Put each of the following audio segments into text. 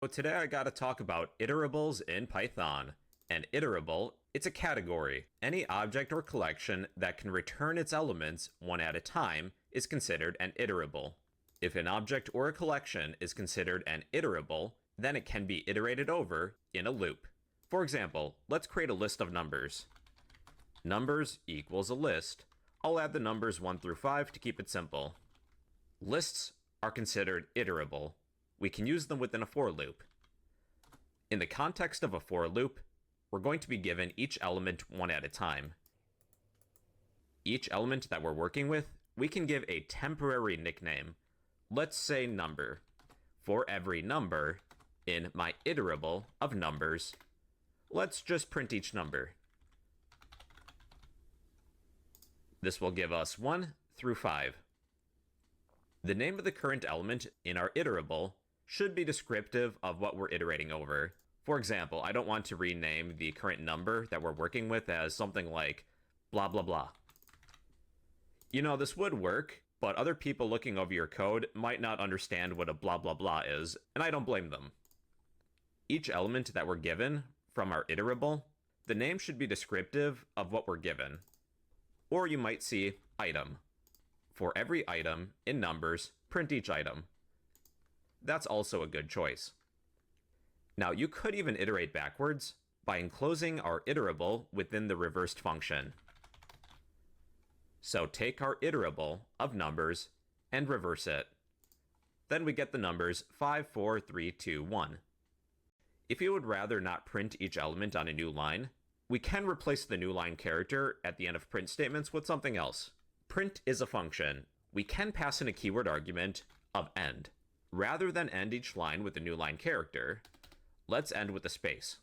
So today I gotta talk about iterables in Python. An iterable, it's a category. Any object or collection that can return its elements one at a time is considered an iterable. If an object or a collection is considered an iterable, then it can be iterated over in a loop. For example, let's create a list of numbers. Numbers equals a list. I'll add the numbers 1 through 5 to keep it simple. Lists are considered iterable. We can use them within a for loop. In the context of a for loop, we're going to be given each element one at a time. Each element that we're working with, we can give a temporary nickname. Let's say number. For every number in my iterable of numbers, let's just print each number. This will give us 1 through 5. The name of the current element in our iterable should be descriptive of what we're iterating over. For example, I don't want to rename the current number that we're working with as something like blah blah blah. You know, this would work, but other people looking over your code might not understand what a blah blah blah is, and I don't blame them. Each element that we're given from our iterable, the name should be descriptive of what we're given. Or you might see item. For every item in numbers, print each item. That's also a good choice. Now, you could even iterate backwards by enclosing our iterable within the reversed function. So take our iterable of numbers and reverse it. Then we get the numbers 5, 4, 3, 2, 1. If you would rather not print each element on a new line, we can replace the new line character at the end of print statements with something else. Print is a function. We can pass in a keyword argument of end. Rather than end each line with a new line character, let's end with a space.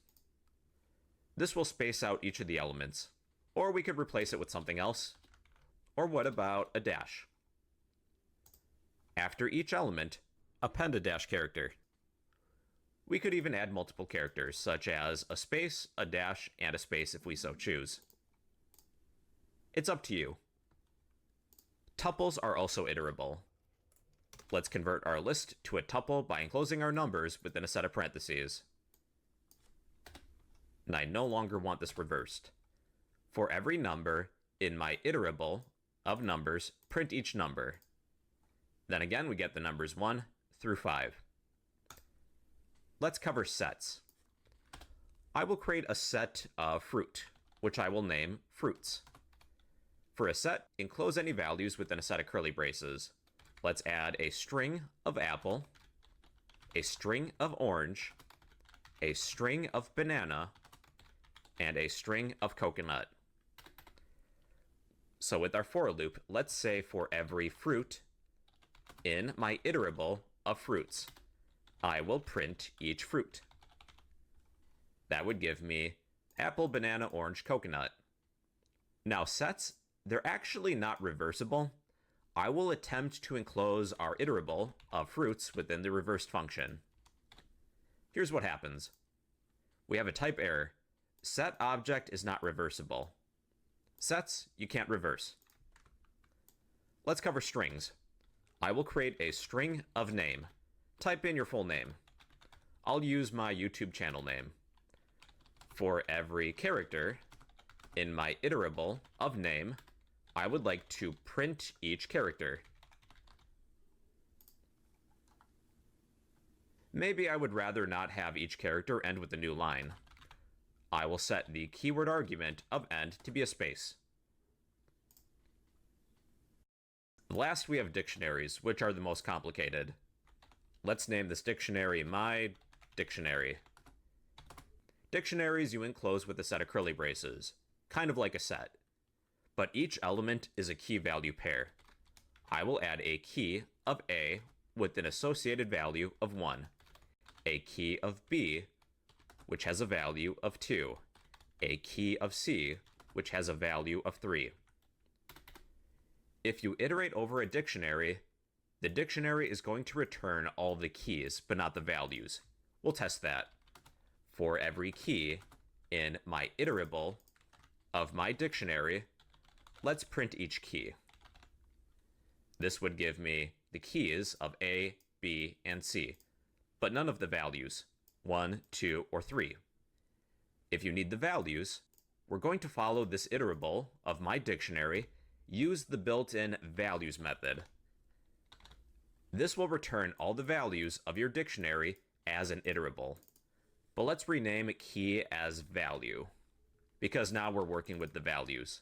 This will space out each of the elements. Or we could replace it with something else. Or what about a dash? After each element, append a dash character. We could even add multiple characters, such as a space, a dash, and a space if we so choose. It's up to you. Tuples are also iterable. Let's convert our list to a tuple by enclosing our numbers within a set of parentheses. And I no longer want this reversed. For every number in my iterable of numbers, print each number. Then again, we get the numbers 1 through 5. Let's cover sets. I will create a set of fruit, which I will name fruits. For a set, enclose any values within a set of curly braces. Let's add a string of apple, a string of orange, a string of banana, and a string of coconut. So with our for loop, let's say for every fruit in my iterable of fruits, I will print each fruit. That would give me apple, banana, orange, coconut. Now sets, they're actually not reversible. I will attempt to enclose our iterable of fruits within the reversed function. Here's what happens. We have a type error. Set object is not reversible. Sets, you can't reverse. Let's cover strings. I will create a string of name. Type in your full name. I'll use my YouTube channel name. For every character in my iterable of name, I would like to print each character. Maybe I would rather not have each character end with a new line. I will set the keyword argument of end to be a space. Last, we have dictionaries, which are the most complicated. Let's name this dictionary my dictionary. Dictionaries you enclose with a set of curly braces, kind of like a set. But each element is a key value pair. I will add a key of A with an associated value of 1, a key of B, which has a value of 2, a key of C, which has a value of 3. If you iterate over a dictionary, the dictionary is going to return all the keys, but not the values. We'll test that. For every key in my iterable of my dictionary, let's print each key. This would give me the keys of A, B, and C, but none of the values. 1, 2, or 3. If you need the values, we're going to follow this iterable of my dictionary, use the built-in values method. This will return all the values of your dictionary as an iterable. But let's rename key as value, because now we're working with the values.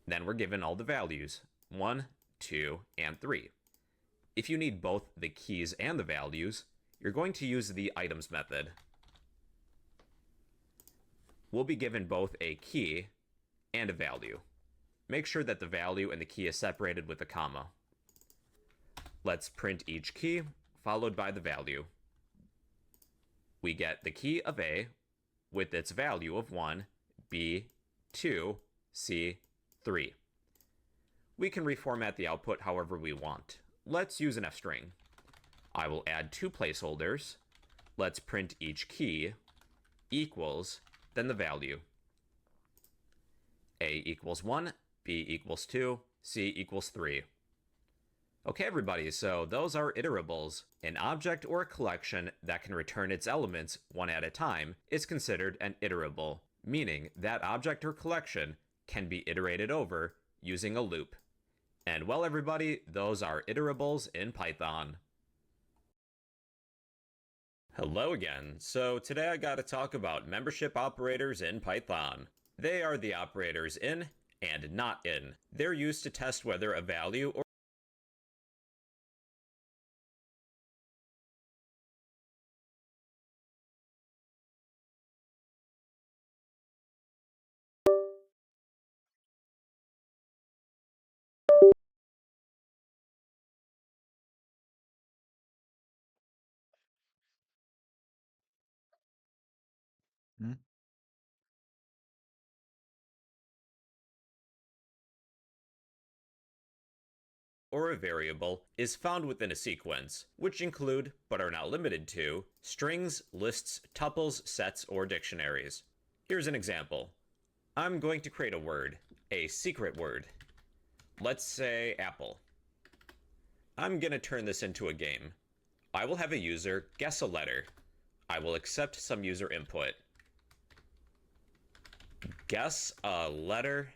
Then we're given all the values, 1, 2, and 3. If you need both the keys and the values, you're going to use the items method. We'll be given both a key and a value. Make sure that the value and the key is separated with a comma. Let's print each key, followed by the value. We get the key of A with its value of 1, B, 2, C, 3. We can reformat the output however we want. Let's use an F string. I will add 2 placeholders. Let's print each key equals, then the value. A equals 1, B equals 2, C equals 3. Okay, everybody, so those are iterables. An object or a collection that can return its elements one at a time is considered an iterable, meaning that object or collection can be iterated over using a loop. And well, everybody, those are iterables in Python. Hello again. So today I got to talk about membership operators in Python. They are the operators in and not in. They're used to test whether a value or a variable is found within a sequence, which include, but are not limited to, strings, lists, tuples, sets, or dictionaries. Here's an example. I'm going to create a word, a secret word. Let's say apple. I'm going to turn this into a game. I will have a user guess a letter. I will accept some user input. Guess a letter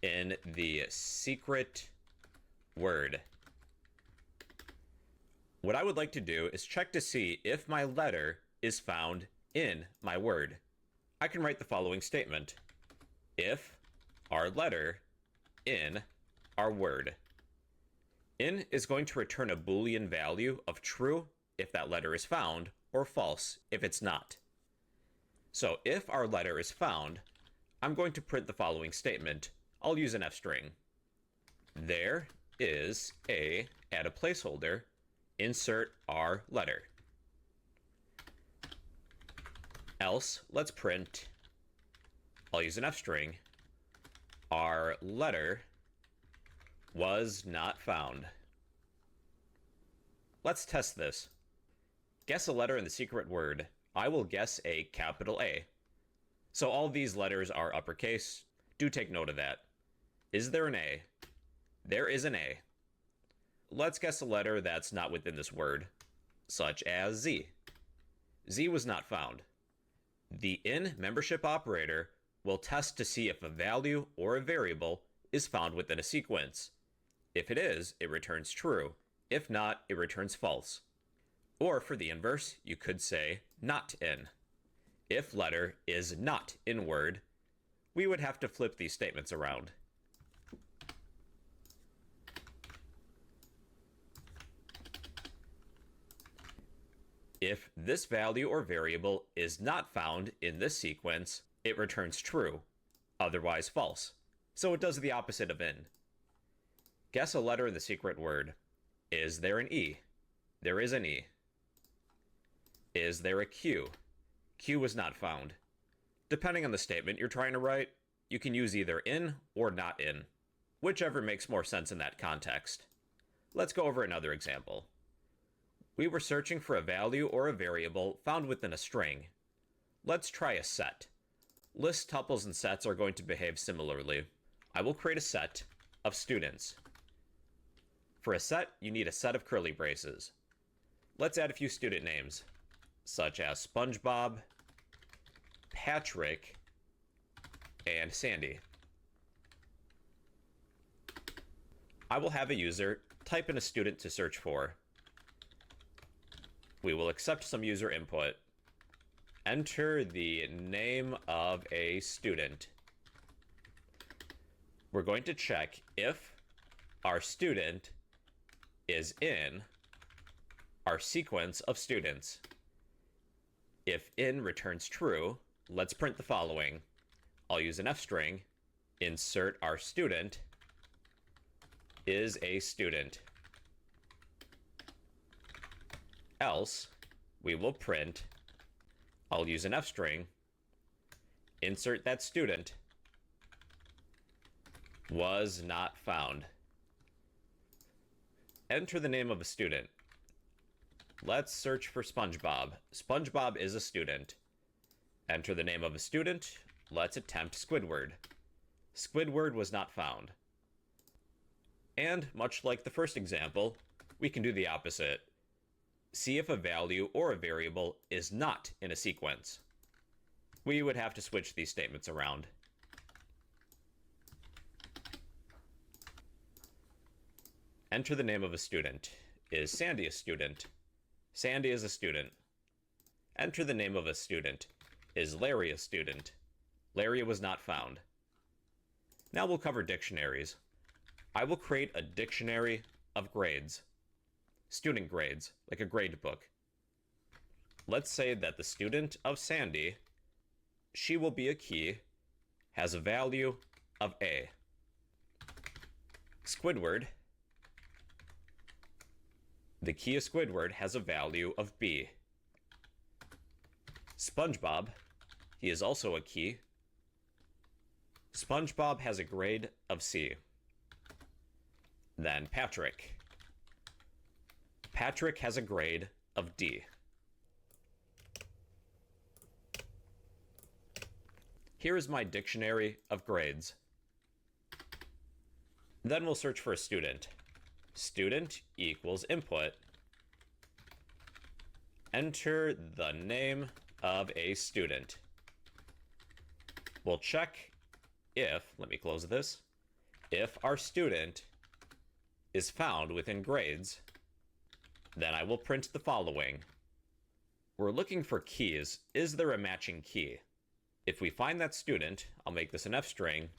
in the secret word. What I would like to do is check to see if my letter is found in my word. I can write the following statement. If our letter in our word. In is going to return a Boolean value of true if that letter is found, or false if it's not. So if our letter is found, I'm going to print the following statement. I'll use an F string. There is a, add a placeholder, insert our letter. Else, let's print, I'll use an F string, our letter was not found. Let's test this. Guess a letter in the secret word. I will guess a capital A. So all these letters are uppercase. Do take note of that. Is there an A? There is an A. Let's guess a letter that's not within this word, such as Z. Z was not found. The in membership operator will test to see if a value or a variable is found within a sequence. If it is, it returns true. If not, it returns false. Or for the inverse, you could say not in. If letter is not in word, we would have to flip these statements around. If this value or variable is not found in this sequence, it returns true, otherwise false. So it does the opposite of in. Guess a letter in the secret word. Is there an E? There is an E. Is there a Q? Q was not found. Depending on the statement you're trying to write, you can use either in or not in, whichever makes more sense in that context. Let's go over another example. We were searching for a value or a variable found within a string. Let's try a set. Lists, tuples, and sets are going to behave similarly. I will create a set of students. For a set, you need a set of curly braces. Let's add a few student names. such as SpongeBob, Patrick, and Sandy. I will have a user type in a student to search for. We will accept some user input. Enter the name of a student. We're going to check if our student is in our sequence of students. If in returns true, let's print the following. I'll use an F string, insert our student is a student. Else, we will print, I'll use an F string, insert that student was not found. Enter the name of a student. Let's search for SpongeBob. SpongeBob is a student. Enter the name of a student. Let's attempt Squidward. Squidward was not found. And much like the first example, we can do the opposite. See if a value or a variable is not in a sequence. We would have to switch these statements around. Enter the name of a student. Is Sandy a student? Sandy is a student. Enter the name of a student. Is Larry a student? Larry was not found. Now we'll cover dictionaries. I will create a dictionary of grades. Student grades, like a grade book. Let's say that the student of Sandy, she will be a key, has a value of A. Squidward, the key of Squidward has a value of B. SpongeBob, he is also a key. SpongeBob has a grade of C. Then Patrick. Patrick has a grade of D. Here is my dictionary of grades. Then we'll search for a student. Student equals input. Enter the name of a student. We'll check if, let me close this, if our student is found within grades, then I will print the following. We're looking for keys. Is there a matching key? If we find that student, I'll make this an F string.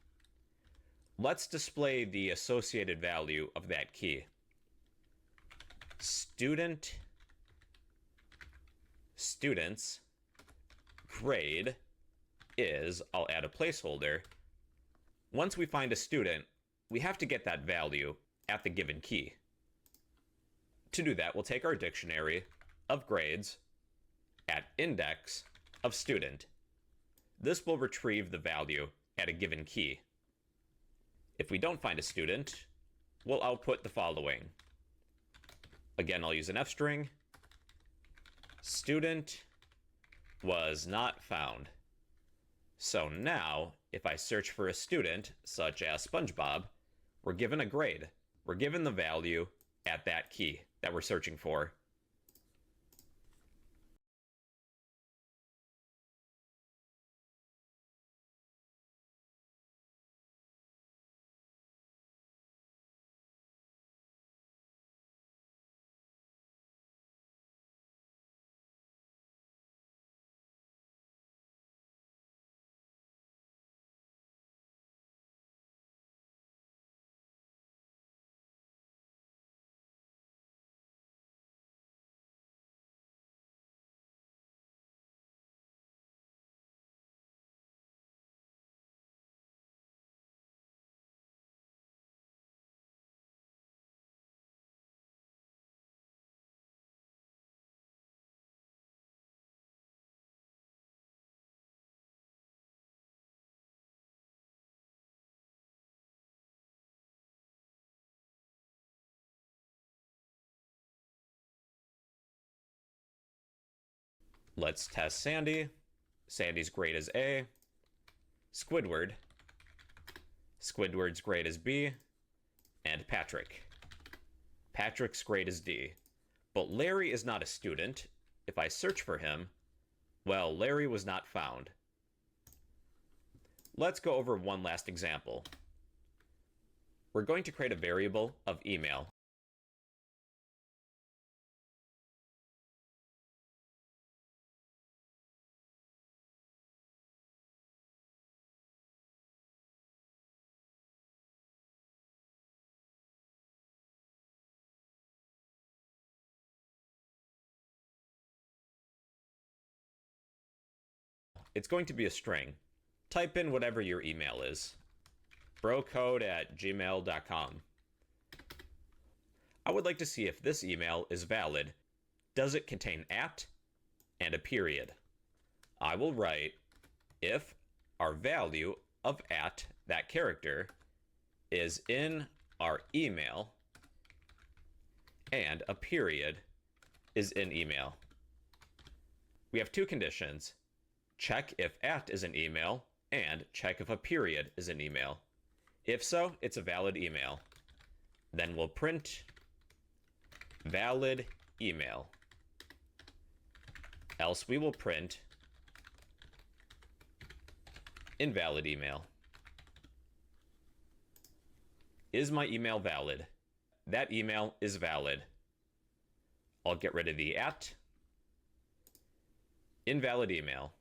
Let's display the associated value of that key. Students grade is, I'll add a placeholder. Once we find a student, we have to get that value at the given key. To do that, we'll take our dictionary of grades at index of student. This will retrieve the value at a given key. If we don't find a student, we'll output the following. Again, I'll use an F string. Student was not found. So now, if I search for a student, such as SpongeBob, we're given a grade. We're given the value at that key that we're searching for. Let's test Sandy. Sandy's grade is A. Squidward's grade is B. And Patrick's grade is D. But Larry is not a student, if I search for him, well, Larry was not found. Let's go over one last example. We're going to create a variable of email. It's going to be a string. Type in whatever your email is. brocode@gmail.com. I would like to see if this email is valid. Does it contain @ and a period? I will write if our value of @ that character is in our email and a period is in email. We have two conditions. Check if @ is an email and check if a period is an email. If so, it's a valid email. Then we'll print valid email. Else we will print invalid email. Is my email valid? That email is valid. I'll get rid of the @ invalid email.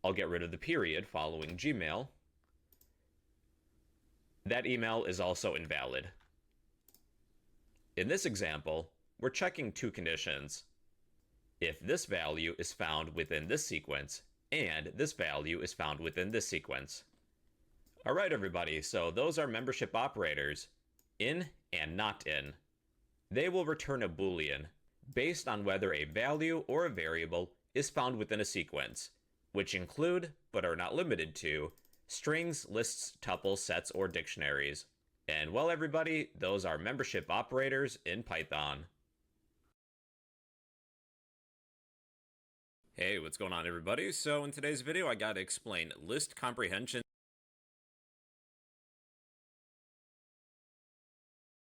I'll get rid of the period following Gmail. That email is also invalid. In this example, we're checking two conditions. If this value is found within this sequence, and this value is found within this sequence. All right, everybody, so those are membership operators, in and not in. They will return a Boolean based on whether a value or a variable is found within a sequence, which include, but are not limited to, strings, lists, tuples, sets, or dictionaries. And well, everybody, those are membership operators in Python. Hey, what's going on, everybody? So in today's video, I got to explain list comprehension